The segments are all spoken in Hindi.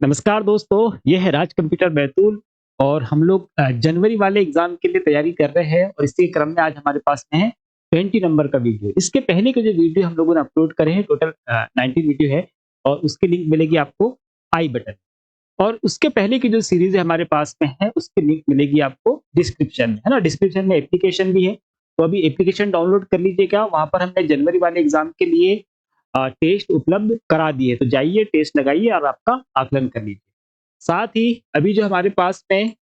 नमस्कार दोस्तों, ये है राज कंप्यूटर बैतूल और हम लोग जनवरी वाले एग्जाम के लिए तैयारी कर रहे हैं और इसी क्रम में आज हमारे पास में है 20 नंबर का वीडियो। इसके पहले के जो वीडियो हम लोगों ने अपलोड करे हैं टोटल 19 वीडियो है और उसकी लिंक मिलेगी आपको आई बटन। और उसके पहले की जो सीरीज है हमारे पास में है उसकी लिंक मिलेगी आपको डिस्क्रिप्शन में, है ना। डिस्क्रिप्शन में एप्लीकेशन भी है, तो अभी एप्लीकेशन डाउनलोड कर लीजिएगा। वहां पर हमने जनवरी वाले एग्जाम के लिए टेस्ट उपलब्ध करा दिए, तो जाइए टेस्ट लगाइए और आपका आकलन कर लीजिए। साथ ही अभी जो हमारे पास में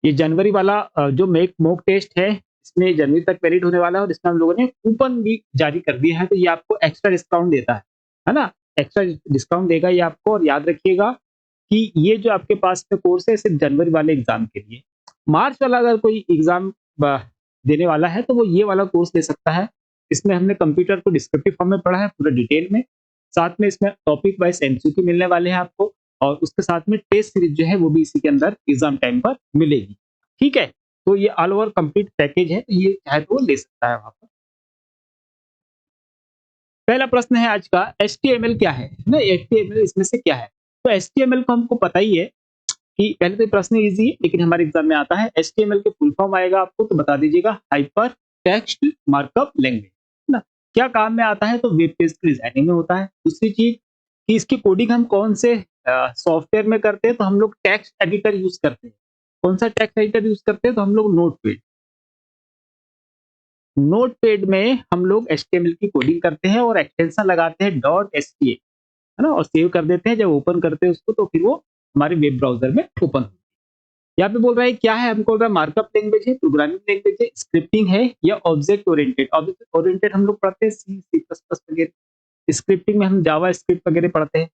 ये जनवरी वाला जो मेक मॉक टेस्ट है, इसमें जनवरी तक वैलिड होने वाला है और इसमें हम लोगों ने कूपन भी जारी कर दिया है, तो ये आपको एक्स्ट्रा डिस्काउंट देता है ना। एक्स्ट्रा डिस्काउंट देगा ये आपको। और याद रखिएगा कि ये जो आपके पास में कोर्स है सिर्फ जनवरी वाले एग्जाम के लिए। मार्च वाला अगर कोई एग्जाम देने वाला है तो वो ये वाला कोर्स ले सकता है। इसमें हमने कंप्यूटर को डिस्क्रिप्टिव फॉर्म में पढ़ा है पूरा डिटेल में। साथ में इसमें टॉपिक वाइज एमसीक्यू मिलने वाले हैं आपको और उसके साथ में टेस्ट सीरीज जो है वो भी इसी के अंदर एग्जाम टाइम पर मिलेगी। ठीक है, तो ये ऑल ओवर कंप्लीट पैकेज है, तो ये चाहे तो वो ले सकता है वहां पर। पहला प्रश्न है आज का, HTML क्या है ना। HTML इसमें से क्या है? तो HTML को हमको पता ही है कि पहले तो प्रश्न इजी है लेकिन हमारे एग्जाम में आता है। HTML के फुल फॉर्म आएगा आपको तो बता दीजिएगा, हाइपर टेक्स्ट मार्कअप लैंग्वेज, ना। क्या काम में आता है? तो वेब पेज की डिजाइनिंग में होता है। दूसरी चीज कि इसकी कोडिंग हम कौन से सॉफ्टवेयर में करते हैं, तो हम लोग टेक्स्ट एडिटर यूज करते हैं। कौन सा टेक्स्ट एडिटर यूज करते हैं? तो हम लोग नोटपैड में हम लोग HTML की कोडिंग करते हैं और एक्सटेंशन लगाते हैं .sta, है ना, और सेव कर देते हैं। जब ओपन करते हैं उसको तो फिर वो हमारे वेब ब्राउजर में ओपन होती है। यहाँ पे बोल रहा है क्या है, हमको बोल रहा है मार्कअप लैंग्वेज है, प्रोग्रामिंग लैंग्वेज है, स्क्रिप्टिंग है या ऑब्जेक्ट ओरिएंटेड। ऑब्जेक्ट ओरिएंटेड हम लोग पढ़ते हैं C++ वगैरह। स्क्रिप्टिंग में हम जावा स्क्रिप्ट वगैरह पढ़ते हैं।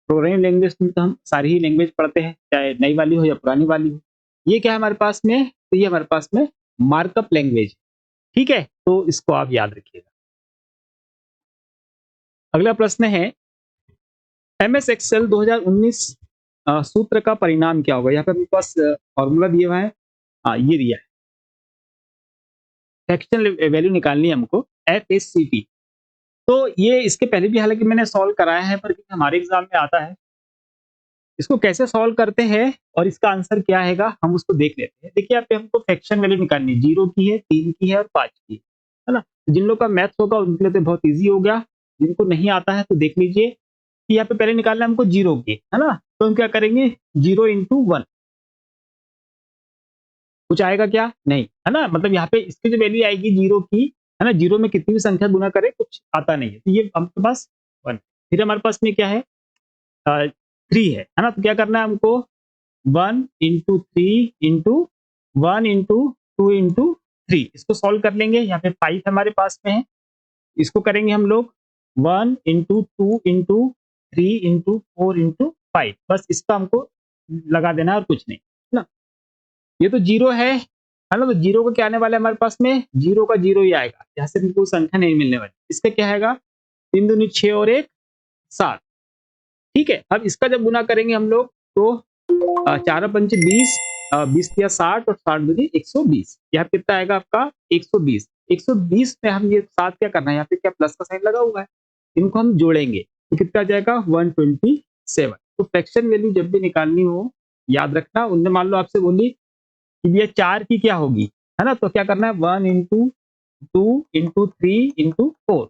प्रोग्रामिंग लैंग्वेज में तो हम सारी ही लैंग्वेज पढ़ते हैं, चाहे नई वाली हो या पुरानी वाली हो। ये क्या है हमारे पास में? तो ये हमारे पास में मार्कअप लैंग्वेज। ठीक है, तो इसको आप याद रखिएगा। अगला प्रश्न है, MS एक्सेल 2019 सूत्र का परिणाम क्या होगा? यहाँ पे अपने पास फॉर्मूला दिया हुआ है। ये दिया है, सेक्शन वैल्यू निकालनी है हमको, FSCT। तो ये इसके पहले भी हालांकि मैंने सॉल्व कराया है, पर हमारे एग्जाम में आता है। इसको कैसे सॉल्व करते हैं और इसका आंसर क्या आएगा हम उसको देख लेते हैं। देखिए यहाँ पे हमको फ्रैक्शन वैल्यू निकालनी है, 0 की है, 3 की है और 5 की है ना। जिन लोग का मैथ्स होगा उनके लिए तो बहुत ईजी हो गया। जिनको नहीं आता है तो देख लीजिए कि यहाँ पे पहले निकालना है हमको 0 की, है ना। तो हम क्या करेंगे, 0 इंटू 1। कुछ आएगा क्या? नहीं, है ना। मतलब यहाँ पे इसकी जो वैल्यू आएगी 0 की, है ना, 0 में कितनी भी संख्या गुना करे कुछ आता नहीं है, तो ये हमके पास 1। फिर हमारे पास में क्या है, 3 है ना। तो क्या करना है हमको, 1 इंटू 3 इंटू 1 इंटू 2 इंटू 3, इसको सॉल्व कर लेंगे। यहाँ पे 5 हमारे पास में है, इसको करेंगे हम लोग 1 इंटू 2 इंटू 3 इंटू 4 इंटू 5। बस इसका हमको लगा देना है और कुछ नहीं, है ना। ये तो 0 है ना। तो 0 का क्या आने वाला है हमारे पास में, 0 का 0 ही आएगा, यहाँ से हमको संख्या नहीं मिलने वाली। इसका क्या आएगा, 3 दूनी 6 और 1 7। ठीक है, अब इसका जब गुना करेंगे हम लोग तो 4 पंच 20, 20 या 60 और 60 दूनी 120। यहाँ कितना आएगा आपका 120। 120 में हम ये 7 क्या करना है, यहाँ पे क्या प्लस का साइन लगा हुआ है, इनको हम जोड़ेंगे तो कितना आ जाएगा 127। तो फ्रैक्शन वैल्यू जब भी निकालनी हो याद रखना, उनने मान लो आपसे बोली कि ये 4 की क्या होगी, है ना। तो क्या करना है, 1 इंटू 2 इंटू 3 इंटू 4।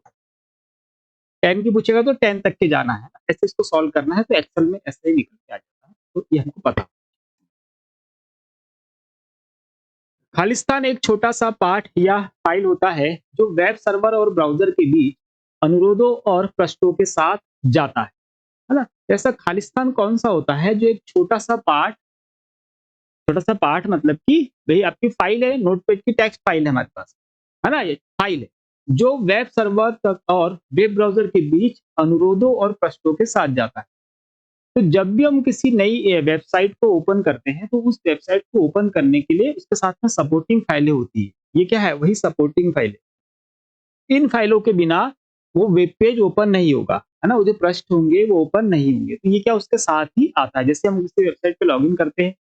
10 की पूछेगा तो 10 तक के जाना है, ऐसे इसको सॉल्व करना है। तो एक्सेल में ऐसे ही निकल के आ जाता है, तो ये हमको पता। खालिस्तान एक छोटा सा पाठ या फाइल होता है जो वेब सर्वर और ब्राउजर के बीच अनुरोधों और पृष्ठों के साथ जाता है ना। ऐसा खालिस्तान कौन सा होता है जो एक छोटा सा पार्ट मतलब कि भाई आपकी फाइल है, नोटपैड की टेक्स्ट फाइल है हमारे पास, है ना। ये फाइल है जो वेब सर्वर तक और वेब ब्राउजर के बीच अनुरोधों और पृष्ठों के साथ जाता है। तो जब भी हम किसी नई वेबसाइट को ओपन करते हैं तो उस वेबसाइट को ओपन करने के लिए उसके साथ में सपोर्टिंग फाइलें होती है। ये क्या है, वही सपोर्टिंग फाइलें। इन फाइलों के बिना वो वेब पेज ओपन नहीं होगा, है ना। वो जो पृष्ठ होंगे वो ओपन नहीं होंगे। तो ये क्या उसके साथ ही आता है। जैसे हम किसी वेबसाइट पे लॉगिन करते हैं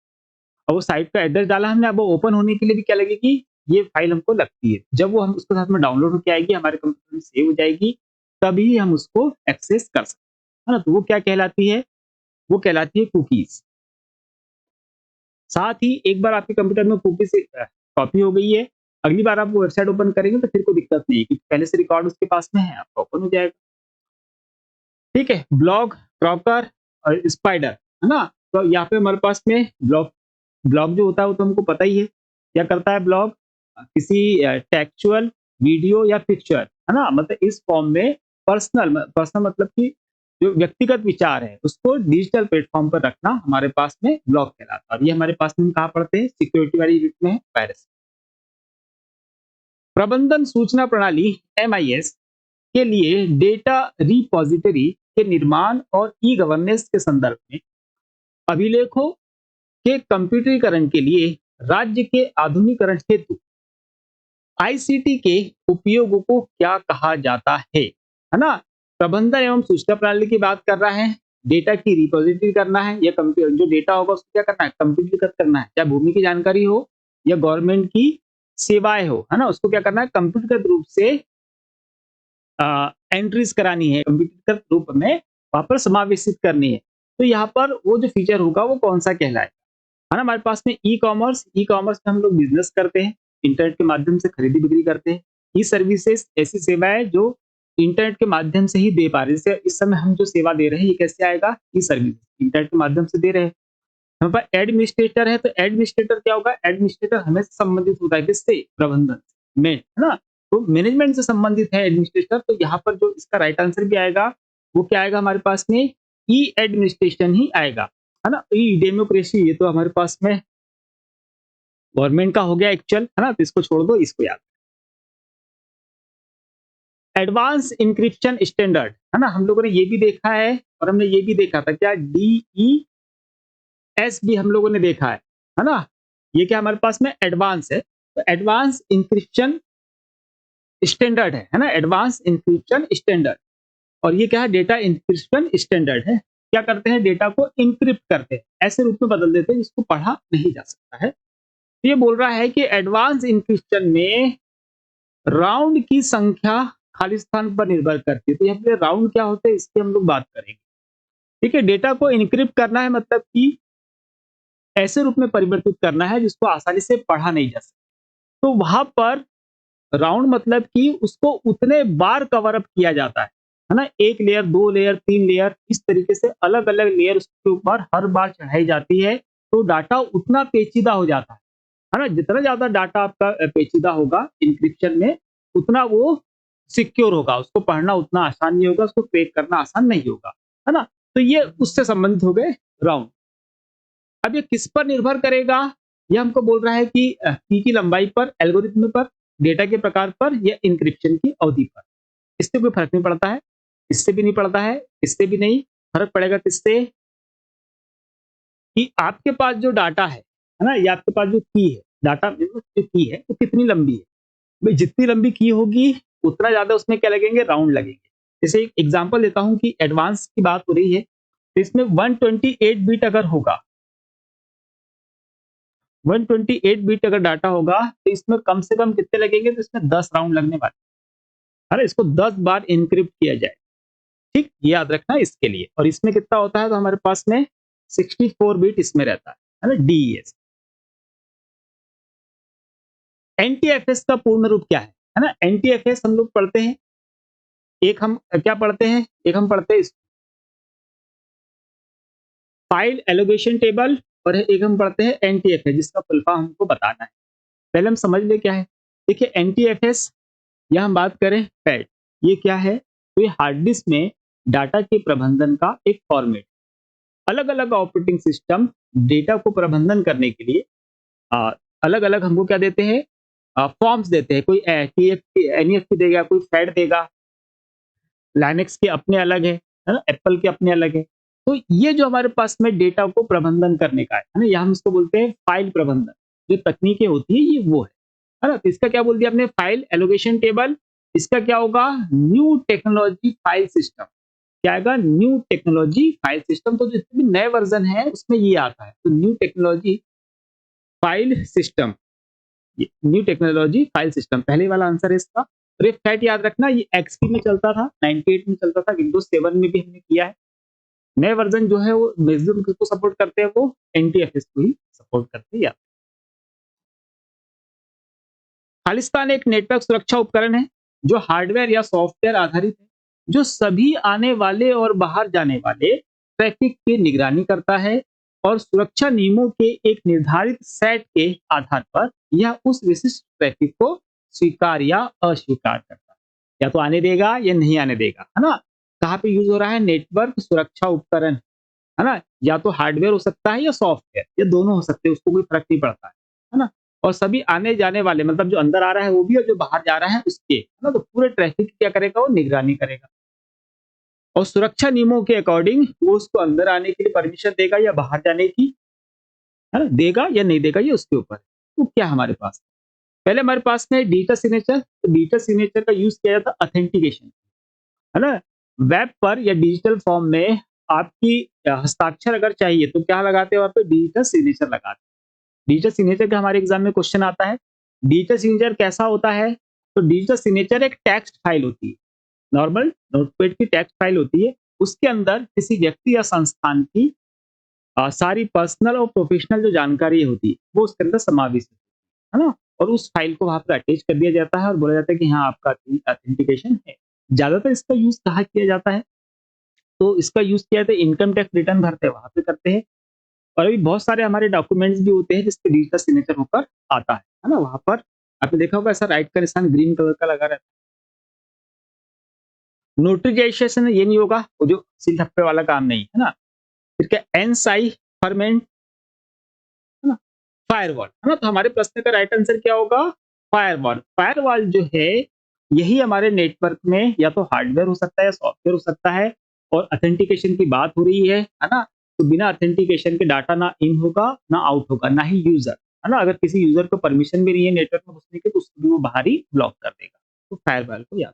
और वो साइट का एड्रेस डाला हमने, अब वो ओपन होने के लिए भी क्या लगेगी, ये फाइल हमको लगती है। जब वो हम उसके साथ में डाउनलोड होकर आएगी, हमारे कंप्यूटर में सेव हो जाएगी, तभी हम उसको एक्सेस कर सकते हैं, है ना। तो वो क्या कहलाती है, वो कहलाती है कुकीज। साथ ही एक बार आपके कंप्यूटर में कुकीज कॉपी हो गई है, अगली बार आप वो वेबसाइट ओपन करेंगे तो फिर कोई दिक्कत नहीं है, क्योंकि पहले से रिकॉर्ड उसके पास में है, आपका ओपन हो जाएगा। ठीक है, ब्लॉग, क्रॉकर और स्पाइडर, है ना। तो यहाँ पे हमारे पास में ब्लॉग ब्लॉग जो होता है वो तो हमको पता ही है, क्या करता है ब्लॉग, किसी टेक्सचुअल वीडियो या पिक्चर, है ना, मतलब इस फॉर्म में पर्सनल मतलब कि जो व्यक्तिगत विचार है उसको डिजिटल प्लेटफॉर्म पर रखना हमारे पास में ब्लॉग कहलाता है। और ये हमारे पास में हम कहाँ पढ़ते हैं, सिक्योरिटी वाली यूनिट में है, वायरस। प्रबंधन सूचना प्रणाली MIS के लिए डेटा रिपॉजिटरी के निर्माण और ई गवर्नेंस के संदर्भ में अभिलेखों के कंप्यूटरीकरण के लिए राज्य के आधुनिकरण हेतु ICT के उपयोग को क्या कहा जाता है ना। प्रबंधन एवं सूचना प्रणाली की बात कर रहा है, डेटा की रिपोजिटरी करना है, या कंप्यूटर जो डेटा होगा उसको क्या करना है, कंप्यूटरीकृत करना है, चाहे भूमि की जानकारी हो या गवर्नमेंट की सेवाएं हो, है ना, उसको क्या करना है, कंप्यूटरकृत रूप से एंट्रीज करानी है, कंप्यूटरकृत रूप में वहां पर समावेशित करनी है। तो यहाँ पर वो जो फीचर होगा वो कौन सा कहलाएगा, है ना। हमारे पास में ई कॉमर्स में हम लोग बिजनेस करते हैं, इंटरनेट के माध्यम से खरीदी बिक्री करते हैं। ई सर्विसेज ऐसी सेवाएं जो इंटरनेट के माध्यम से ही दे पा रहे हैं। जैसे इस समय हम जो सेवा दे रहे हैं ये कैसे आएगा, ई सर्विस, इंटरनेट के माध्यम से दे रहे हैं। हमारे पास एडमिनिस्ट्रेटर है, तो एडमिनिस्ट्रेटर क्या होगा, एडमिनिस्ट्रेटर हमेशा संबंधित होता है किससे, प्रबंधन में, है ना। तो मैनेजमेंट से संबंधित है एडमिनिस्ट्रेटर। तो यहाँ पर जो इसका राइट आंसर भी आएगा वो क्या आएगा हमारे पास में, ई एडमिनिस्ट्रेशन ही आएगा, है ना। ई डेमोक्रेसी, ये तो हमारे पास में गवर्नमेंट का हो गया एक्चुअल, है ना, तो इसको छोड़ दो, इसको याद। एडवांस इंक्रिप्शन स्टैंडर्ड, है ना, हम लोगों ने ये भी देखा है और हमने ये भी देखा था क्या, DES भी हम लोगों ने देखा है ना। ये क्या हमारे पास में एडवांस है, तो एडवांस इंक्रिप्शन स्टैंडर्ड है ना, एडवांस इंक्रिप्शन स्टैंडर्ड। और ये क्या है, डेटा इंक्रिप्शन स्टैंडर्ड है। क्या करते हैं, डेटा को इंक्रिप्ट करते हैं, ऐसे रूप में बदल देते हैं जिसको पढ़ा नहीं जा सकता है। तो ये बोल रहा है कि एडवांस इंक्रिप्शन में राउंड की संख्या खाली स्थान पर निर्भर करती है। तो यहाँ पे राउंड क्या होते हैं इसकी हम लोग बात करेंगे। ठीक है, डेटा को इनक्रिप्ट करना है मतलब कि ऐसे रूप में परिवर्तित करना है जिसको आसानी से पढ़ा नहीं जा सकता। तो वहां पर राउंड मतलब कि उसको उतने बार कवर अप किया जाता है ना, एक लेयर, दो लेयर, तीन लेयर, इस तरीके से अलग अलग लेयर उसके ऊपर हर बार चढ़ाई जाती है। तो डाटा उतना पेचीदा हो जाता है ना, जितना ज्यादा डाटा आपका पेचीदा होगा इंक्रिप्शन में उतना वो सिक्योर होगा, उसको पढ़ना उतना आसान नहीं होगा, उसको क्रैक करना आसान नहीं होगा, है ना। तो ये उससे संबंधित हो गए राउंड। अब ये किस पर निर्भर करेगा, ये हमको बोल रहा है कि की लंबाई पर, एल्गोरिथम पर, डेटा के प्रकार पर, या इंक्रिप्शन की अवधि पर। इससे कोई फर्क नहीं पड़ता है, इससे भी नहीं पड़ता है, इससे भी नहीं। फर्क पड़ेगा किससे, कि आपके पास जो डाटा है ना, ये आपके पास जो की है, डाटा जो की है वो कितनी लंबी है। भाई जितनी लंबी की होगी उतना ज्यादा उसमें क्या लगेंगे, राउंड लगेंगे। जैसे एक एग्जांपल देता हूं कि एडवांस की बात हो रही है, तो इसमें 128 बिट अगर होगा, 128 बिट अगर डाटा होगा तो इसमें कम से कम कितने लगेंगे, तो इसमें 10 राउंड लगने वाले, है ना। इसको 10 बार इनक्रिप्ट किया जाए, ठीक, ये याद रखना इसके लिए। और इसमें कितना होता है, तो हमारे पास में 64 बिट इसमें रहता है ना, DES। NTFS का पूर्ण रूप क्या है ना। NTFS हम लोग पढ़ते हैं, एक हम क्या पढ़ते हैं, एक हम पढ़ते हैं फाइल एलोकेशन टेबल, और एक हम पढ़ते हैं NTFS जिसका फुल फॉर्म हमको बताना है। पहले हम समझ ले क्या है। देखिए NTFS, या हम बात करें फैट, ये क्या है, तो ये हार्ड डिस्क में डाटा के प्रबंधन का एक फॉर्मेट। अलग अलग ऑपरेटिंग सिस्टम डेटा को प्रबंधन करने के लिए अलग अलग हमको क्या देते हैं, फॉर्म्स देते हैं। कोई TFT NEFT देगा, कोई फैट देगा, लाइनेक्स के अपने अलग है ना, एप्पल के अपने अलग है। तो ये जो हमारे पास में डेटा को प्रबंधन करने का है ना, ये हम इसको बोलते हैं फाइल प्रबंधन। जो तकनीकें होती है ये वो है ना। तो इसका क्या बोल दिया आपने, फाइल एलोकेशन टेबल। इसका क्या होगा, न्यू टेक्नोलॉजी फाइल सिस्टम। क्या आएगा, न्यू टेक्नोलॉजी फाइल सिस्टम। तो जितने भी नए वर्जन है उसमें ये आता है, तो new technology file system, new technology file system पहले वाला आंसर है इसका। और ये फैट याद रखना, ये XP में चलता था, 98 में चलता था, विंडोज 7 में भी हमने किया है। नए वर्जन जो है वो मैक्सिमम किसको सपोर्ट करते हैं, वो NTFS को ही सपोर्ट करते हैं। या खालिस्तान एक नेटवर्क सुरक्षा उपकरण है जो हार्डवेयर या सॉफ्टवेयर आधारित है, जो सभी आने वाले और बाहर जाने वाले ट्रैफिक की निगरानी करता है और सुरक्षा नियमों के एक निर्धारित सेट के आधार पर यह उस विशिष्ट ट्रैफिक को स्वीकार या अस्वीकार करता है, या तो आने देगा या नहीं आने देगा, है ना। कहाँ पे यूज हो रहा है, नेटवर्क सुरक्षा उपकरण, है ना। या तो हार्डवेयर हो सकता है या सॉफ्टवेयर, ये दोनों हो सकते हैं, उसको कोई फर्क नहीं पड़ता है ना। और सभी आने जाने वाले मतलब जो अंदर आ रहा है वो भी और जो बाहर जा रहा है उसके, है ना। तो पूरे ट्रैफिक की क्या करेगा, वो निगरानी करेगा और सुरक्षा नियमों के अकॉर्डिंग वो उसको अंदर आने के लिए परमिशन देगा या बाहर जाने की, है ना, देगा या नहीं देगा, ये उसके ऊपर है। तो क्या हमारे पास, पहले हमारे पास में डिजिटल सिग्नेचर, तो डिजिटल सिग्नेचर का यूज किया जाता है ऑथेंटिकेशन, है ना। वेब पर या डिजिटल फॉर्म में आपकी हस्ताक्षर अगर चाहिए तो क्या लगाते हो, वहाँ पे डिजिटल सिग्नेचर लगाते हैं। डिजिटल सिग्नेचर का हमारे एग्जाम में क्वेश्चन आता है। डिजिटल सिग्नेचर कैसा होता है, तो डिजिटल सिग्नेचर एक टेक्स्ट फाइल होती है, नॉर्मल नोटपैड की टेक्स्ट फाइल होती है। उसके अंदर किसी व्यक्ति या संस्थान की सारी पर्सनल और प्रोफेशनल जो जानकारी होती है वो उसके अंदर समाविष्ट है ना। और उस फाइल को वहां पर अटैच कर दिया जाता है और बोला जाता है कि हाँ आपका ऑथेंटिकेशन है। ज्यादातर इसका यूज कहाँ किया जाता है, तो इसका यूज किया जाता है इनकम टैक्स रिटर्न भरते हैं वहां पे करते हैं। और अभी बहुत सारे हमारे डॉक्यूमेंट्स भी होते हैं जिसपे डिजिटल सिग्नेचर होकर आता है ना। वहां पर आपने देखा होगा ऐसा राइट का निशान ग्रीन कलर का लगा रहता है। नोटराइजेशन ये नहीं होगा, वो जो सिल थप्पे वाला काम नहीं है ना। फिर क्या, एनसाई फॉर्मेट, है ना, फायरवॉल, है ना। तो हमारे प्रश्न का राइट आंसर क्या होगा, फायरवॉल। फायरवॉल जो है यही हमारे नेटवर्क में या तो हार्डवेयर हो सकता है या सॉफ्टवेयर हो सकता है। और ऑथेंटिकेशन की बात हो रही है ना। तो बिना ऑथेंटिकेशन के डाटा ना इन होगा ना आउट होगा, ना ही यूजर, है ना। अगर किसी यूजर को परमिशन भी नहीं है नेटवर्क में घुसने की तो उसको भी वो बाहर ही ब्लॉक कर देगा। तो फायरवॉल को याद,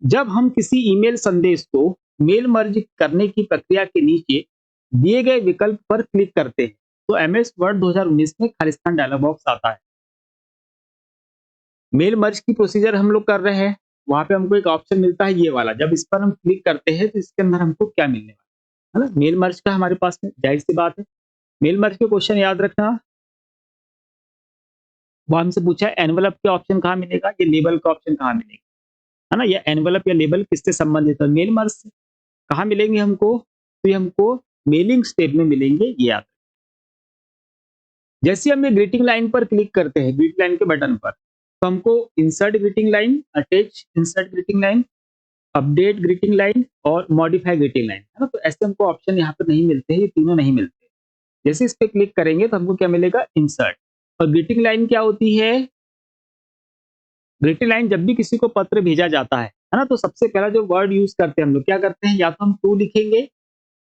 जब हम किसी ईमेल संदेश को मेल मर्ज करने की प्रक्रिया के नीचे दिए गए विकल्प पर क्लिक करते हैं तो MS वर्ड 2019 में खालिस्तान डायलॉग बॉक्स आता है। मेल मर्ज की प्रोसीजर हम लोग कर रहे हैं, वहां पे हमको एक ऑप्शन मिलता है ये वाला, जब इस पर हम क्लिक करते हैं तो इसके अंदर हमको क्या मिलने वाला है ना, मेल मर्ज का हमारे पास में जाहिर सी बात है। मेल मर्ज के क्वेश्चन याद रखना, वो हमसे पूछा है एनवलप के ऑप्शन कहाँ मिलेगा, ये लेबल का ऑप्शन कहाँ मिलेगा, है ना। ये एनवलप या लेबल किससे संबंधित है, मेल मर्ज से। कहाँ मिलेंगे हमको, तो ये हमको मेलिंग स्टेप में मिलेंगे, ये याद। जैसे हम ये ग्रीटिंग लाइन पर क्लिक करते हैं, ग्रीटिंग लाइन के बटन पर, तो हमको insert greeting line, attach insert greeting line, update greeting line और मॉडिफाई ग्रीटिंग लाइन, है ना। तो ऐसे हमको ऑप्शन यहाँ पर नहीं मिलते हैं, ये तीनों नहीं मिलते। जैसे इस पे क्लिक करेंगे तो हमको क्या मिलेगा, इंसर्ट। और ग्रीटिंग लाइन क्या होती है, ग्रीटिंग लाइन जब भी किसी को पत्र भेजा जाता है ना, तो सबसे पहला जो वर्ड यूज करते हैं हम लोग क्या करते हैं, या तो हम टू लिखेंगे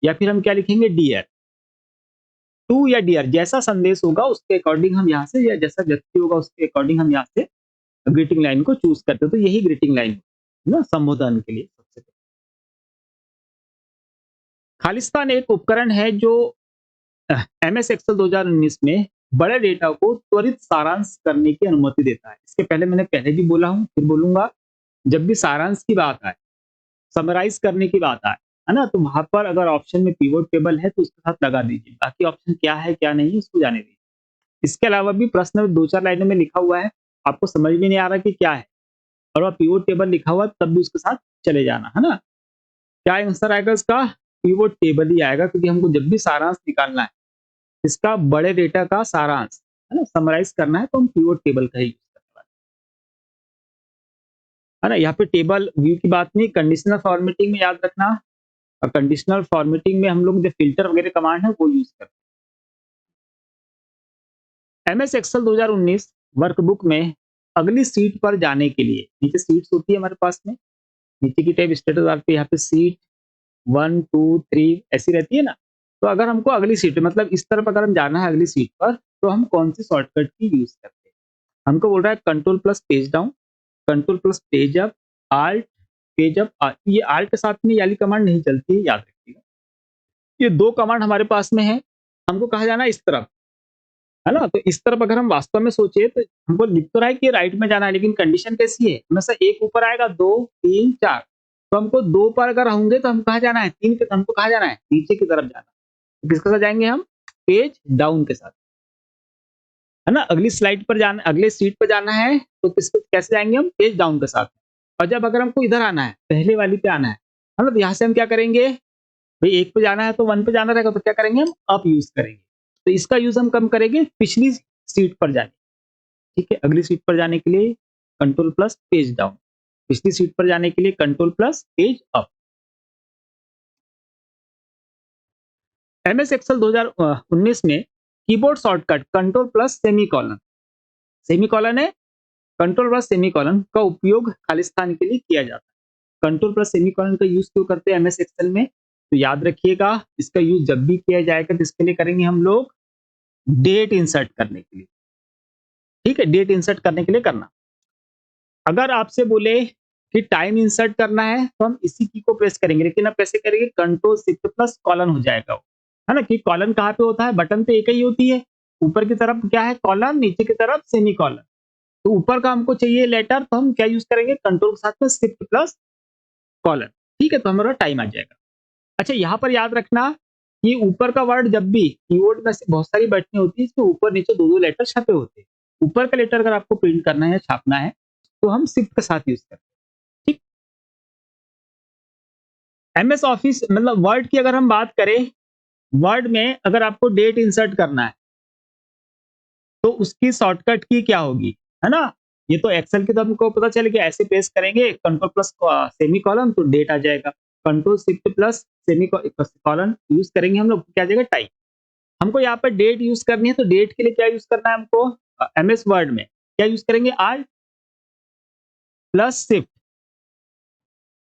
या फिर हम क्या लिखेंगे, डियर। टू या डियर जैसा संदेश होगा उसके अकॉर्डिंग हम यहाँ से, या जैसा व्यक्ति होगा उसके अकॉर्डिंग हम यहाँ से ग्रीटिंग लाइन को चूज करते हो। तो यही ग्रीटिंग लाइन है ना, संबोधन के लिए सबसे पहले। खालिस्तान एक उपकरण है जो MS एक्सेल 2019 में बड़े डेटा को त्वरित सारांश करने की अनुमति देता है। इसके पहले मैंने पहले भी बोला हूं, फिर बोलूंगा, जब भी सारांश की बात आए, समराइज करने की बात आए, है ना, तो वहां पर अगर ऑप्शन में पिवोट टेबल है तो उसके साथ लगा दीजिए, बाकी ऑप्शन क्या है क्या नहीं उसको जाने दीजिए। इसके अलावा भी प्रश्न में दो चार लाइनों में लिखा हुआ है, आपको समझ में नहीं आ रहा कि क्या है, और वह पिवोट टेबल लिखा हुआ है, तब भी उसके साथ चले जाना, है ना। क्या आंसर आएगा इसका, पिवोट टेबल ही आएगा, क्योंकि हमको जब भी सारांश निकालना है, इसका बड़े डेटा का सारांश, है ना, समराइज करना है, तो हम पिवोट टेबल का ही यूज करने वाले हैं, है ना। यहाँ पे टेबल व्यू की बात नहीं, कंडीशनल फॉर्मेटिंग में याद रखना। और कंडीशनल फॉर्मेटिंग में हम लोग जो फिल्टर वगैरह कमांड है वो यूज करते हैं। MS एक्सेल 2019 वर्कबुक में अगली सीट पर जाने के लिए, नीचे सीट्स होती है हमारे पास में, नीचे की टैब स्टेटस बार पे यहाँ पे सीट 1 2 3 ऐसी रहती है ना। तो अगर हमको अगली सीट मतलब इस तरफ अगर हम जाना है अगली सीट पर, तो हम कौन सी शॉर्टकट की यूज करते हैं, हमको बोल रहा है control plus page down, control plus page up, alt page up. ये आल्ट के साथ में ये वाली कमांड नहीं चलती है, याद रखिएगा। ये दो कमांड हमारे पास में है, हमको कहा जाना है इस तरफ, है ना। तो इस तरफ अगर हम वास्तव में सोचे तो हमको लिख तो रहा है कि राइट में जाना है, लेकिन कंडीशन कैसी है, हमेशा एक ऊपर आएगा, 2 3 4, तो हमको 2 पर अगर होंगे तो हम कहाँ जाना है, 3 पे, हमको कहाँ जाना है, नीचे की तरफ जाना है। तो किसके साथ जाएंगे हम, पेज डाउन के साथ, है ना। अगली स्लाइड पर जाना, अगले सीट पर जाना है तो किसके कैसे जाएंगे हम, पेज डाउन के साथ। और जब अगर हमको इधर आना है, पहले वाली पे आना है ना, तो यहाँ से हम क्या करेंगे भाई, 1 पे जाना है तो 1 पे जाना रहेगा, तो क्या करेंगे हम, अप यूज करेंगे। तो इसका यूज हम कम करेंगे पिछली सीट पर जाने, ठीक है। अगली सीट पर जाने के लिए कंट्रोल प्लस पेज डाउन, पिछली सीट पर जाने के लिए control plus page up. MS Excel 2019 में keyboard shortcut control plus semicolon, semicolon है, कंट्रोल प्लस सेमीकोलन का उपयोग खाली स्थान के लिए किया जाता है। कंट्रोल प्लस सेमीकोलन का यूज क्यों करते हैं एमएस एक्सेल में, तो याद रखिएगा, इसका यूज जब भी किया जाएगा तो इसके लिए करेंगे हम लोग डेट इंसर्ट करने के लिए, ठीक है, डेट इंसर्ट करने के लिए करना। अगर आपसे बोले कि टाइम इंसर्ट करना है तो हम इसी की को प्रेस करेंगे, लेकिन अब कैसे करेंगे, कंट्रोल शिफ्ट प्लस कॉलन हो जाएगा वो, है ना। कि कॉलन कहाँ पे होता है, बटन पे एक ही होती है, ऊपर की तरफ क्या है कॉलन, नीचे की तरफ सेमी कॉलन। तो ऊपर का हमको चाहिए लेटर, तो हम क्या यूज करेंगे, कंट्रोल के साथ में शिफ्ट प्लस कॉलन, ठीक है, तो हमारा टाइम आ जाएगा। अच्छा, यहाँ पर याद रखना कि ऊपर का वर्ड जब भी कीबोर्ड में से बहुत सारी बटनें होती है, इसके ऊपर नीचे दो दो लेटर छपे होते हैं। ऊपर का लेटर अगर आपको प्रिंट करना है या छापना है तो हम शिफ्ट के साथ यूज करते हैं, ठीक। एमएस ऑफिस मतलब वर्ड की अगर हम बात करें, वर्ड में अगर आपको डेट इंसर्ट करना है तो उसकी शॉर्टकट की क्या होगी, है ना। ये तो एक्सेल की तो हमको पता चल गया, ऐसे पेस्ट करेंगे कंट्रोल प्लस सेमी कॉलन तो डेट आ जाएगा, control shift plus semi colon use करेंगे हम लोग, क्या आ जाएगा, टाइम। हमको यहाँ पर डेट यूज करनी है तो डेट के लिए क्या यूज करना है हमको, एमएस वर्ड में क्या यूज करेंगे, आल्ट प्लस शिफ्ट,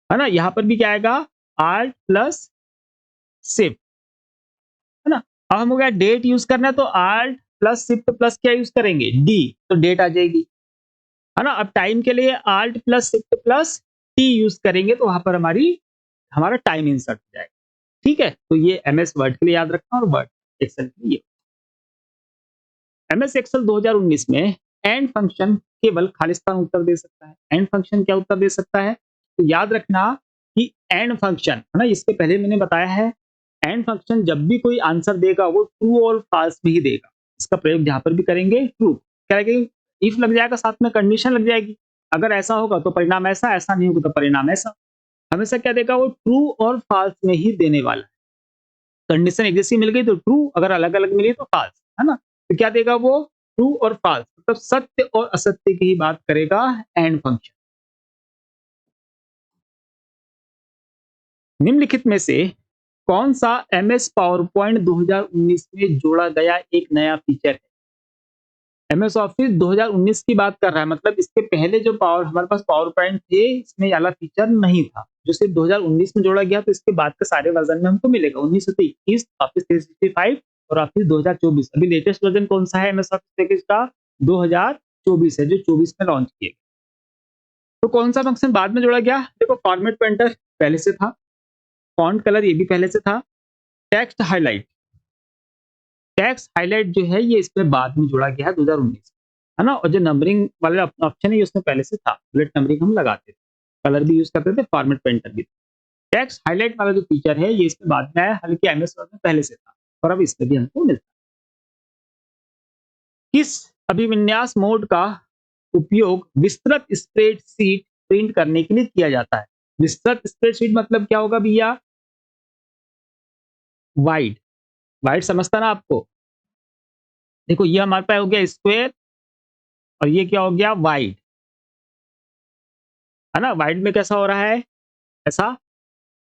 है ना। यहाँ पर भी क्या आएगा, आल्ट प्लस शिफ्ट, है ना। अब हम हो गया डेट यूज करना है तो आल्ट प्लस शिफ्ट प्लस क्या यूज करेंगे, डी, तो डेट आ जाएगी, है ना। अब टाइम के लिए alt plus shift plus T use करेंगे तो वहां पर हमारा टाइम इंसर्ट हो जाएगा, ठीक है। तो ये एमएस वर्ड के लिए याद रखना, और वर्ड एक्सेल के लिए। एमएस एक्सेल 2019 में एंड फंक्शन केवल खालिस्तान उत्तर दे सकता है। एंड फंक्शन क्या उत्तर दे सकता है, तो याद रखना कि एंड फंक्शन, है ना, इसके पहले मैंने बताया है, एंड फंक्शन जब भी कोई आंसर देगा वो ट्रू और फाल्स में ही देगा। इसका प्रयोग जहां पर भी करेंगे ट्रू, क्या लगेगा, इफ लग जाएगा, साथ में कंडीशन लग जाएगी, अगर ऐसा होगा तो परिणाम ऐसा, ऐसा नहीं होगा तो परिणाम ऐसा। हमेशा क्या देगा, वो ट्रू और फाल्स में ही देने वाला है। कंडीशन एक जैसी मिल गई तो ट्रू, अगर अलग अलग मिली तो फाल्स, है ना। तो क्या देगा वो, ट्रू और फाल्स, मतलब सत्य और असत्य की ही बात करेगा एंड फंक्शन। निम्नलिखित में से कौन सा एमएस पावर पॉइंट 2019 में जोड़ा गया एक नया फीचर है। एमएस ऑफिस 2019 की बात कर रहा है, मतलब इसके पहले जो हमारे पास पावर पॉइंट थे इसमें ये वाला फीचर नहीं था, जो सिर्फ 2019 में जोड़ा गया, तो इसके बाद के सारे वर्जन में हमको मिलेगा, 19 से 21, ऑफिस 365 और ऑफिस 2024। अभी लेटेस्ट वर्जन कौन सा है एमएस ऑफिस पैकेज का, 2024 है, जो 24 में लॉन्च किया। तो कौन सा फंक्शन बाद में जोड़ा गया, देखो फॉर्मेट पेंटर पहले से था, फॉन्ट कलर ये भी पहले से था, टेक्स्ट हाईलाइट, टेक्स्ट हाईलाइट जो है ये इसमें बाद में जोड़ा गया है 2019, है ना। और जो नंबरिंग वाला ऑप्शन है ये उसमें पहले से था, बुलेट नंबरिंग हम लगाते थे, कलर भी यूज करते थे, फॉर्मेट पेंटर भी। टेक्स्ट हाईलाइट वाला जो फीचर है ये इसमें बाद में आया, हालांकि एमएस वर्ड में पहले से था, और अब इसमें भी हमको मिलता है। किस अभिविन्यास मोड का उपयोग विस्तृत स्प्रेडशीट प्रिंट करने के लिए किया जाता है। विस्तृत स्प्रेडशीट मतलब क्या होगा भैया, वाइड, वाइड समझता ना आपको। देखो ये हमारे पास हो गया स्क्वायर और ये क्या हो गया, वाइड, है ना। वाइड में कैसा हो रहा है, ऐसा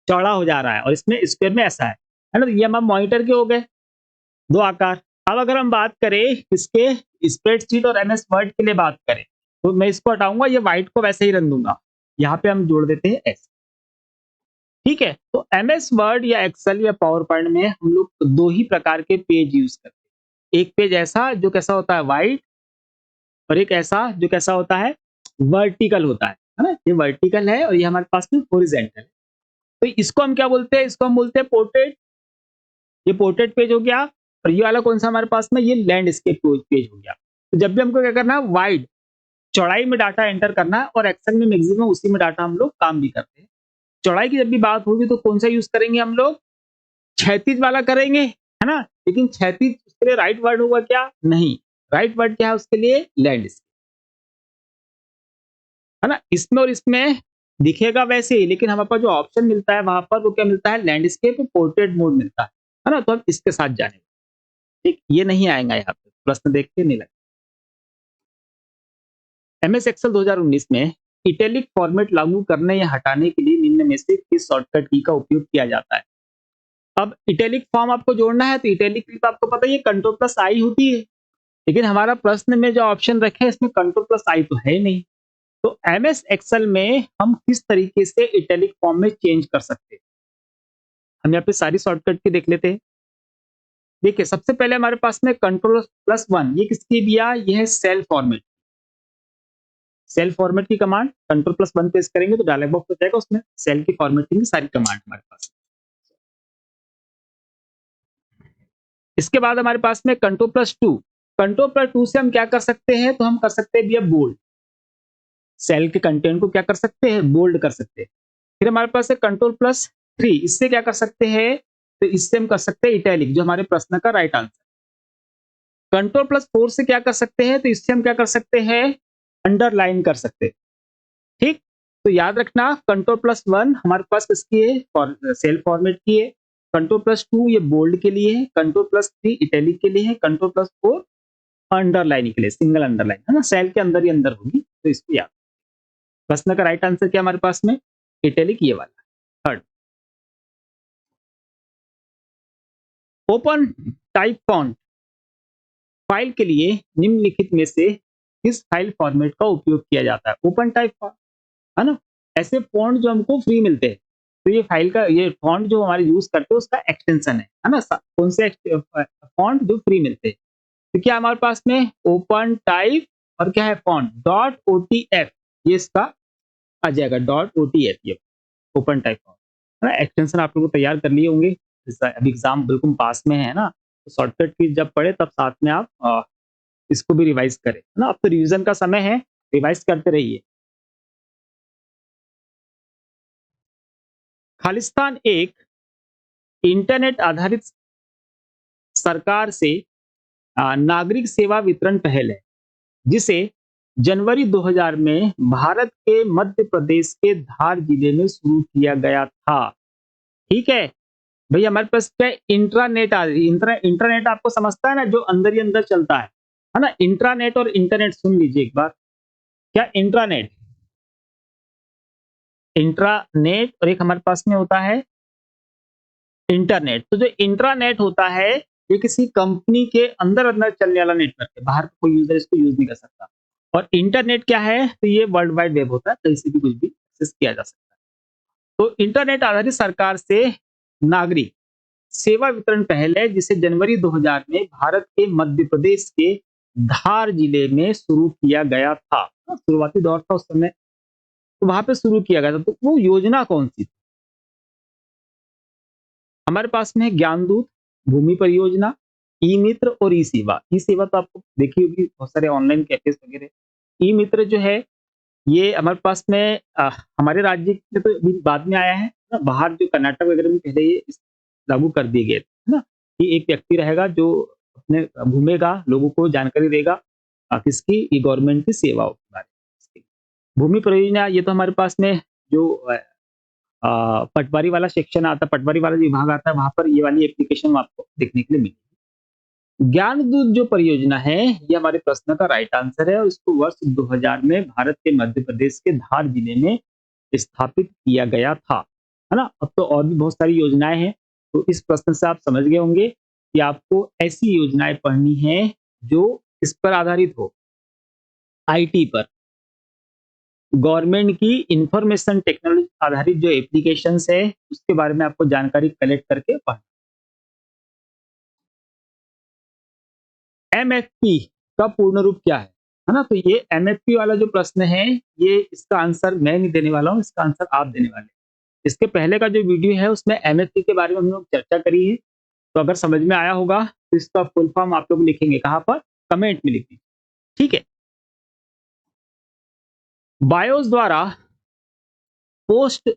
चौड़ा हो जा रहा है, और इसमें स्क्वायर में ऐसा है ना। तो ये हमारे मॉनिटर के हो गए दो आकार। अब अगर हम बात करें इसके स्प्रेडशीट और एमएस वर्ड के लिए बात करें, तो मैं इसको हटाऊंगा, ये वाइट को वैसे ही रन दूंगा, यहाँ पे हम जोड़ देते हैं ऐसे, ठीक है। तो एमएस वर्ड या एक्सेल या पावर पॉइंट में हम लोग दो ही प्रकार के पेज यूज करते हैं, एक पेज ऐसा जो कैसा होता है वाइड, और एक ऐसा जो कैसा होता है वर्टिकल होता है ना। ये वर्टिकल है और ये हमारे पास में हॉरिजॉन्टल है। तो इसको हम क्या बोलते हैं, इसको हम बोलते हैं पोर्ट्रेट, ये पोर्ट्रेट पेज हो गया। और ये वाला कौन सा हमारे पास में, ये लैंडस्केप पेज हो गया। तो जब भी हमको क्या करना है, वाइड चौड़ाई में डाटा एंटर करना है, और एक्सेल में मैक्सिमम उसी में डाटा हम लोग काम भी करते हैं। चौड़ाई की जब भी बात होगी तो कौन सा यूज करेंगे हम लोग? क्षैतिज वाला करेंगे, है ना? लेकिन क्षैतिज उसके लिए राइट वर्ड होगा क्या? नहीं, राइट वर्ड क्या है उसके लिए? लैंडस्केप, है ना? इसमें और इसमें दिखेगा वैसे ही, लेकिन हमारे पास जो ऑप्शन मिलता है वहां पर वो क्या मिलता है? लैंडस्केप और पोर्ट्रेट मोड मिलता है ना? तो हम इसके साथ जाएंगे। ठीक, ये नहीं आएगा यहाँ पे, प्रश्न देख के नहीं लगेगा। एमएस एक्सेल 2019 में इटैलिक फॉर्मेट लागू करने या हटाने के लिए निम्न में से किस शॉर्टकट की का उपयोग किया जाता है? अब इटैलिक फॉर्म आपको जोड़ना है तो इटैलिक की तो आपको पता ही है कंट्रोल प्लस आई होती है, लेकिन हमारा प्रश्न में जो ऑप्शन रखे हैं इसमें कंट्रोल प्लस आई तो है ही नहीं। तो एमएस एक्सेल में हम किस तरीके से इटैलिक फॉर्म में चेंज कर सकते हैं? हम यहाँ पे सारी शॉर्टकट की देख लेते हैं। देखिए, सबसे पहले हमारे पास में कंट्रोल प्लस वन, ये किसकी दिया? ये है सेल फॉर्मेट। सेल फॉर्मेट की command control plus one press करेंगे तो डायलॉग बॉक्स हो जाएगा, उसमें सेल की फॉर्मेटिंग की सारी कमांड हमारे पास। इसके बाद हमारे पास में control plus two, control plus two से हम क्या कर सकते हैं? तो हम कर सकते हैं भैया बोल्ड, सेल के कंटेंट को क्या कर सकते हैं? बोल्ड कर सकते हैं। फिर हमारे पास है कंट्रोल प्लस थ्री, इससे क्या कर सकते हैं? तो इससे हम कर सकते हैं इटैलिक, जो हमारे प्रश्न का right answer. Control plus four से क्या कर सकते हैं? तो इससे हम क्या कर सकते हैं? अंडरलाइन कर सकते हैं। ठीक, तो याद रखना कंट्रोल प्लस वन हमारे पास किसकी है? सेल फॉर्मेट की है। कंट्रोल प्लस टू ये बोल्ड के लिए है। कंट्रोल प्लस थ्री इटैलिक के लिए है। कंट्रोल प्लस फोर अंडरलाइन के लिए, सिंगल अंडरलाइन, है ना? सेल के अंदर ही अंदर होगी, तो इसको याद। प्रश्न का राइट आंसर क्या हमारे पास में? इटैलिक, ये वाला। Third, open type font file के लिए निम्नलिखित में से किस फाइल फॉर्मेट का उपयोग किया जाता है? ओपन टाइप फॉन्ट, है ना? ऐसे फॉन्ट जो हमको फ्री मिलते हैं, तो ये फाइल का ये फॉन्ट जो हमारे यूज करते हैं उसका एक्सटेंशन है ना? कौन से फॉन्ट जो फ्री मिलते हैं? तो क्या हमारे पास में ओपन टाइप और क्या है? फॉन्ट डॉट ओटीएफ, ये इसका आ जाएगा, डॉट ओटीएफ, ये ओपन टाइप फॉन्ट, है ना? एक्सटेंशन आप लोग तैयार कर लिए होंगे, अभी एग्जाम बिल्कुल पास में है ना, तो शॉर्टकट की जब पढ़े तब साथ में आप इसको भी रिवाइज करें, है ना? अब तो रिवीजन का समय है, रिवाइज करते रहिए। खालिस्तान एक इंटरनेट आधारित सरकार से नागरिक सेवा वितरण पहल है, जिसे जनवरी 2000 में भारत के मध्य प्रदेश के धार जिले में शुरू किया गया था। ठीक है भैया, हमारे पास क्या इंट्रानेट आ रही, इंटरनेट आपको समझता है ना, जो अंदर ही अंदर चलता है ना? इंट्रानेट और इंटरनेट सुन लीजिए एक बार। क्या इंट्रानेट, इंट्रानेट और एक हमारे पास में होता है इंटरनेट। तो जो इंट्रानेट होता है ये किसी कंपनी के अंदर अंदर चलने वाला नेटवर्क है, बाहर का कोई यूजर इसको यूज नहीं कर सकता। और इंटरनेट क्या है? तो ये वर्ल्ड वाइड वेब होता है, कहीं से भी कुछ भी एक्सेस किया जा सकता है। तो इंटरनेट आधारित सरकार से नागरिक सेवा वितरण पहल है, जिसे जनवरी 2000 में भारत के मध्य प्रदेश के धार जिले में शुरू किया गया था। शुरुआती दौर था उस समय, तो वहां पे शुरू किया गया था। तो वो योजना कौन सी थी? हमारे पास में है ज्ञानदूत, भूमि परियोजना, ई मित्र और ई सेवा। ई सेवा तो आपको देखी होगी, बहुत सारे ऑनलाइन कैफेज वगैरह। ई मित्र जो है ये हमारे पास में हमारे राज्य में तो अभी बाद में आया है ना, बाहर जो कर्नाटक वगैरह में पहले ये लागू कर दिए गए थे, है ना? कि एक व्यक्ति रहेगा जो अपने घूमेगा, लोगों को जानकारी देगा किसकी, ये गवर्नमेंट की सेवाओं के बारे में। भूमि परियोजना ये तो हमारे पास में जो पटवारी वाला सेक्शन आता है, पटवारी वाला विभाग आता है, वहां पर ये वाली एप्लीकेशन आपको देखने के लिए मिलेगी। ज्ञान दूत जो परियोजना है ये हमारे प्रश्न का राइट आंसर है, और इसको वर्ष 2000 में भारत के मध्य प्रदेश के धार जिले में स्थापित किया गया था, है ना? अब तो और भी बहुत सारी योजनाएं हैं, तो इस प्रश्न से आप समझ गए होंगे कि आपको ऐसी योजनाएं पढ़नी है जो इस पर आधारित हो, आईटी पर, गवर्नमेंट की इंफॉर्मेशन टेक्नोलॉजी आधारित जो एप्लीकेशंस है उसके बारे में आपको जानकारी कलेक्ट करके पढ़ना। एमएफपी का पूर्ण रूप क्या है ना? तो ये एमएफपी वाला जो प्रश्न है, ये इसका आंसर मैं नहीं देने वाला हूँ, इसका आंसर आप देने वाले हैं। इसके पहले का जो वीडियो है उसमें एमएफपी के बारे में हम लोग चर्चा करी है, तो अगर समझ में आया होगा तो इसका फुल फॉर्म आप लोग लिखेंगे कहाँ पर? कमेंट में लिखेंगे, ठीक है? बायोस द्वारा पोस्ट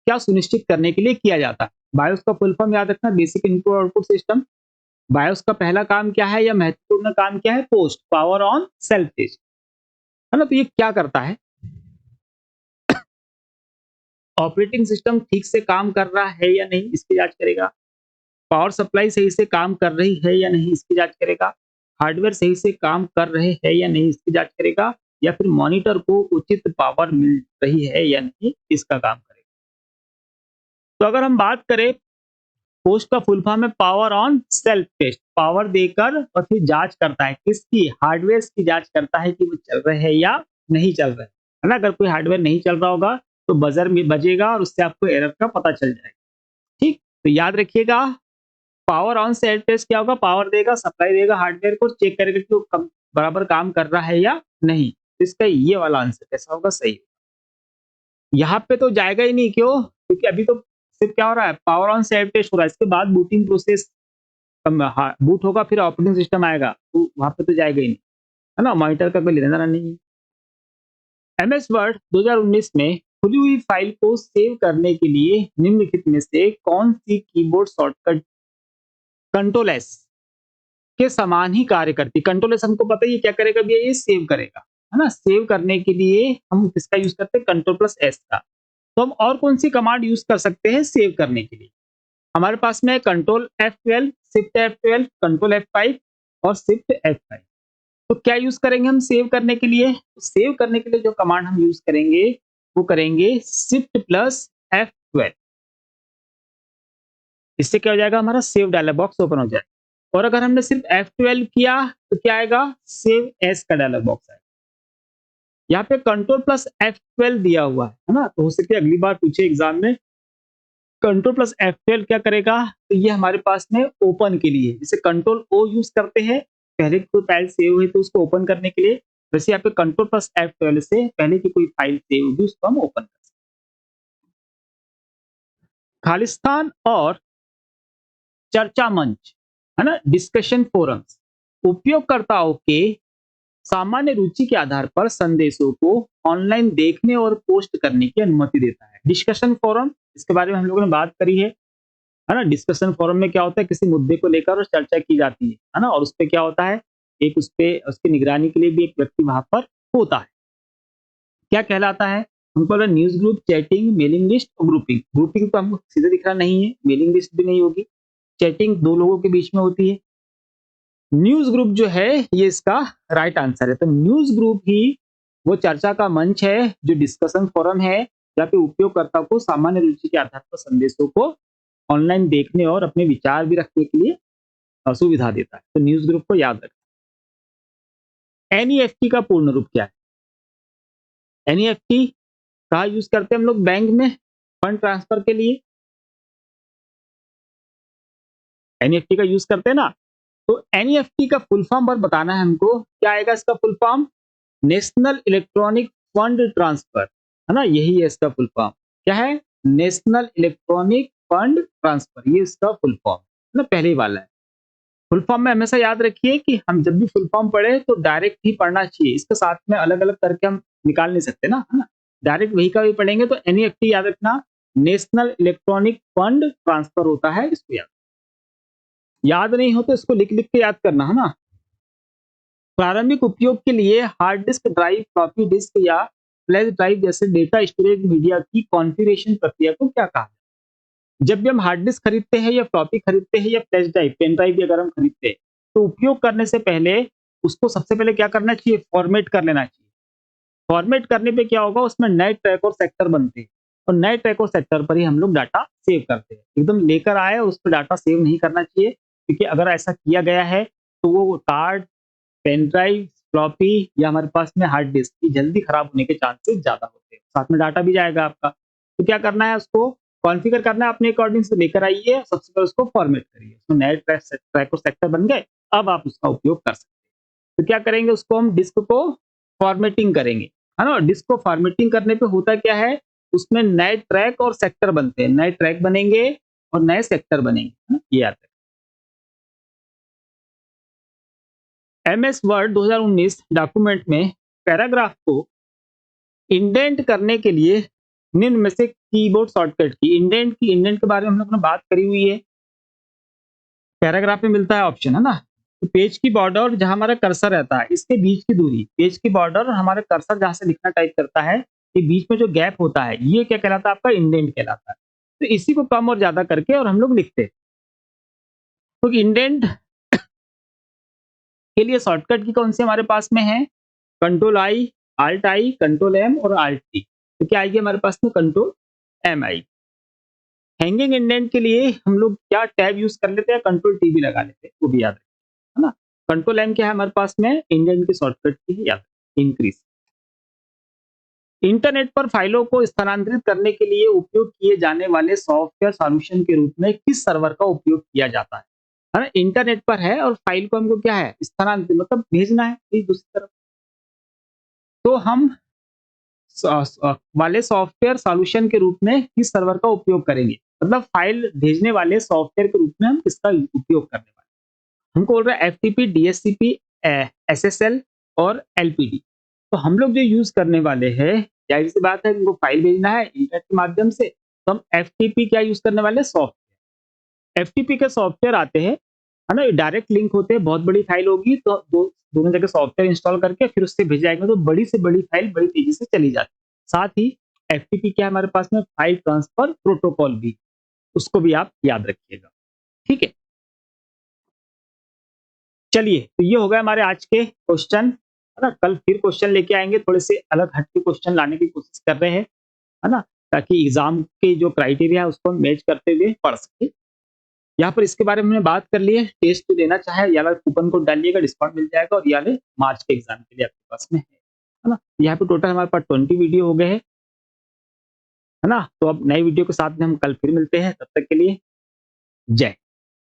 क्या सुनिश्चित करने के लिए किया जाता है? बायोस का फुल फॉर्म याद रखना, basic input output system. BIOS का पहला काम क्या है या महत्वपूर्ण काम क्या है? POST power on self test, है ना। तो ये क्या करता है? ऑपरेटिंग सिस्टम ठीक से काम कर रहा है या नहीं, इसकी जांच करेगा। पावर सप्लाई सही से काम कर रही है या नहीं, इसकी जांच करेगा। हार्डवेयर सही से काम कर रहे हैं या नहीं, इसकी जांच करेगा। या फिर मॉनिटर को उचित पावर मिल रही है या नहीं, इसका काम करेगा। तो अगर हम बात करें, पोस्ट का फुल फॉर्म है power on self test. Power देकर और फिर जांच करता है, किसकी? हार्डवेयर की जांच करता है कि वो चल रहे हैं या नहीं चल रहे, है ना। अगर कोई हार्डवेयर नहीं चल रहा होगा तो बजर में बजेगा और उससे आपको एरर का पता चल जाएगा। ठीक, तो याद रखिएगा, पावर ऑन सेल्फ टेस्ट क्या होगा? पावर देगा, सप्लाई देगा हार्डवेयर को, चेक करेगा कि वो बराबर काम कर रहा है या नहीं। इसका ये वाला आंसर कैसा होगा? सही। यहाँ पे तो जाएगा ही नहीं, क्यों? क्योंकि अभी तो सिर्फ क्या हो रहा है? पावर ऑन सेल्फ टेस्ट हो रहा है। इसके बाद बूटिंग प्रोसेस बूट होगा, फिर ऑपरेटिंग सिस्टम आएगा, तो वहां पे तो जाएगा ही नहीं, है ना। मॉनिटर का कोई लेना देना नहीं है। एमएस वर्ड 2019 में खुली हुई फाइल को सेव करने के लिए निम्नलिखित में से कौन सी कीबोर्ड शॉर्टकट कंट्रोल एस के समान ही कार्य करती? कंट्रोल एस हमको पता ही है क्या करेगा भैया? ये सेव करेगा, है ना। सेव करने के लिए हम किसका यूज करते हैं? कंट्रोल प्लस एस का। तो हम और कौन सी कमांड यूज कर सकते हैं सेव करने के लिए? हमारे पास में control F12, shift F12, control F5 और शिफ्ट F5। तो क्या यूज करेंगे हम सेव करने के लिए? तो सेव करने के लिए जो कमांड हम यूज करेंगे वो करेंगे शिफ्ट प्लस F12। इससे क्या हो जाएगा? हमारा सेव डायलॉग बॉक्स ओपन हो जाएगा। और अगर हमने सिर्फ F12 किया तो क्या आएगा? सेव एस का डायलॉग बॉक्स आएगा। यहाँ पे कंट्रोल प्लस F12 दिया हुआ है ना। तो हो सकता है अगली बार पूछे एग्जाम में, कंट्रोल प्लस F12 क्या करेगा? तो ये हमारे पास में ओपन के लिए, जैसे कंट्रोल O यूज करते हैं पहले कोई फाइल सेव हुई तो उसको ओपन करने के लिए, वैसे यहाँ पे कंट्रोल प्लस F12 से पहले की कोई फाइल सेव होगी उसको हम ओपन कर सकते हैं। खालिस्तान और चर्चा मंच, है ना, डिस्कशन फोरम्स उपयोगकर्ताओं के सामान्य रुचि के आधार पर संदेशों को ऑनलाइन देखने और पोस्ट करने की अनुमति देता है। डिस्कशन फोरम, इसके बारे में हम लोगों ने बात करी है ना। डिस्कशन फोरम में क्या होता है? किसी मुद्दे को लेकर चर्चा की जाती है ना। और उस पे क्या होता है? एक उस पे उसकी निगरानी के लिए भी एक व्यक्ति वहां पर होता है। क्या कहलाता है? हमको लगा news group, chatting, mailing list और ग्रुपिंग। ग्रुपिंग तो हमको सीधे दिख रहा नहीं है, मेलिंग लिस्ट भी नहीं होगी, चैटिंग दो लोगों के बीच में होती है। न्यूज ग्रुप जो है ये इसका राइट आंसर है। तो न्यूज ग्रुप ही वो चर्चा का मंच है, जो डिस्कशन फोरम है, जहाँ पे उपयोगकर्ता को सामान्य रुचि के आधार पर संदेशों को ऑनलाइन देखने और अपने विचार भी रखने के लिए सुविधा देता है। तो न्यूज ग्रुप को याद रखें। एनईएफटी का पूर्ण रूप क्या है? एनईएफटी कहाँ यूज करते हैं हम लोग? बैंक में फंड ट्रांसफर के लिए एनईएफटी का यूज करते हैं ना। तो एनईएफटी का फुल फॉर्म पर बताना है हमको, क्या आएगा इसका full form? National electronic fund transfer, है ना। यही है इसका फुल फॉर्म। क्या है? नेशनल इलेक्ट्रॉनिक फंड ट्रांसफर, ये इसका फुल फॉर्म है ना, पहले वाला है। फुल फॉर्म में हमेशा याद रखिए कि हम जब भी फुल फॉर्म पढ़े तो डायरेक्ट ही पढ़ना चाहिए, इसके साथ में अलग अलग करके हम निकाल नहीं सकते ना, है ना। डायरेक्ट वही का भी पढ़ेंगे। तो एनईएफटी याद रखना, नेशनल इलेक्ट्रॉनिक फंड ट्रांसफर होता है, इसको याद नहीं हो तो इसको लिख लिख के याद करना, है ना। प्रारंभिक उपयोग के लिए hard disk drive, floppy disk या फ्लैश ड्राइव जैसे डेटा स्टोरेज मीडिया की कॉन्फ़िगरेशन प्रक्रिया को क्या कहा? जब भी हम हार्ड डिस्क खरीदते हैं या फ्लॉपी खरीदते हैं या फ्लैश ड्राइव, पेन ड्राइव भी अगर हम खरीदते हैं, तो उपयोग करने से पहले उसको सबसे पहले क्या करना चाहिए? फॉर्मेट कर लेना चाहिए। फॉर्मेट करने पे क्या होगा? उसमें नए ट्रैक और सेक्टर बनते हैं, और नए ट्रैक और सेक्टर पर ही हम लोग डाटा सेव करते हैं। एकदम लेकर आए उस पर डाटा सेव नहीं करना चाहिए, क्योंकि अगर ऐसा किया गया है तो वो कार्ड, पेन ड्राइव, फ्लॉपी या हमारे पास में हार्ड डिस्क की जल्दी खराब होने के चांसेस ज्यादा होते हैं, साथ में डाटा भी जाएगा आपका। तो क्या करना है? उसको कॉन्फ़िगर करना है अपने अकॉर्डिंग से, लेकर आइए, सबसे पहले उसको फॉर्मेट करिए, उसमें नए ट्रैक और सेक्टर बन गए, अब आप उसका उपयोग कर सकते हैं। तो क्या करेंगे? उसको हम डिस्क को फॉर्मेटिंग करेंगे, है ना। डिस्क को फॉर्मेटिंग करने पे होता क्या है? उसमें नए ट्रैक और सेक्टर बनते हैं, नए ट्रैक बनेंगे और नए सेक्टर बनेंगे, है ना? ये आता है। एमएस वर्ड 2019 डॉक्यूमेंट में पैराग्राफ को इंडेंट करने के लिए निम्न में से कीबोर्ड शॉर्टकट की इंडेंट के बारे में हम लोग ने बात करी हुई है, पैराग्राफ में मिलता है ऑप्शन, है ना। तो पेज की बॉर्डर जहां हमारा कर्सर रहता है, इसके बीच की दूरी, पेज की बॉर्डर और हमारा कर्सर जहां से लिखना टाइप करता है, ये बीच में जो गैप होता है, ये क्या कहलाता है, आपका इंडेंट कहलाता है। तो इसी को कम और ज्यादा करके और हम लोग लिखते हैं। तो इंडेंट के लिए शॉर्टकट की कौन सी हमारे पास में है, कंट्रोल आई, कंट्रोल एम और आल्ट टी। तो क्या आएगी हमारे पास में, कंट्रोल एम आई। हैंगिंग इंडेंट के लिए हम लोग क्या टैब यूज कर लेते हैं, कंट्रोल टी भी लगा लेते हैं, वो भी याद रखें, है ना। कंट्रोल एम क्या है हमारे पास में, इंडेंट की शॉर्टकट की है, याद इंक्रीज। इंटरनेट पर फाइलों को स्थानांतरित करने के लिए उपयोग किए जाने वाले सॉफ्टवेयर सॉल्यूशन के रूप में किस सर्वर का उपयोग किया जाता है ना। इंटरनेट पर है और फाइल को हमको क्या है, स्थानांतरित मतलब भेजना है कहीं दूसरी तरफ। तो हम वाले सॉफ्टवेयर सॉल्यूशन के रूप में किस सर्वर का उपयोग करेंगे, मतलब फाइल भेजने वाले सॉफ्टवेयर के रूप में हम किसका उपयोग करने वाले हैं। हमको बोल रहा है एफटीपी, डीएचसीपी, एसएसएल और एलपीडी। तो हम लोग जो यूज करने वाले हैं, जाहिर सी बात है उनको फाइल भेजना है इंटरनेट के माध्यम से, तो हम एफटीपी क्या यूज करने वाले हैं, सॉफ्टवेयर। एफटीपी के सॉफ्टवेयर आते हैं, है ना, डायरेक्ट लिंक होते हैं, बहुत बड़ी फाइल होगी तो दोनों जगह सॉफ्टवेयर इंस्टॉल करके फिर उससे भेजाएंगे तो बड़ी से बड़ी फाइल बड़ी तेजी से चली जाती है। साथ ही एफटीपी क्या है हमारे पास में, फाइल ट्रांसफर प्रोटोकॉल भी, उसको भी आप याद रखिएगा, ठीक है। चलिए, तो ये हो गया हमारे आज के क्वेश्चन, है ना। कल फिर क्वेश्चन लेके आएंगे, थोड़े से अलग हट के क्वेश्चन लाने की कोशिश कर रहे हैं, है ना, ताकि एग्जाम के जो क्राइटेरिया है उसको मैच करते हुए पढ़ सके। यहाँ पर इसके बारे में हमने बात कर ली है, टेस्ट देना चाहे या कूपन कोड डालिएगा, डिस्काउंट मिल जाएगा, और या मार्च के एग्जाम के लिए आपके पास में है ना। यहाँ पे टोटल हमारे पास 20 वीडियो हो गए हैं, है ना। तो अब नई वीडियो के साथ में हम कल फिर मिलते हैं, तब तक के लिए जय।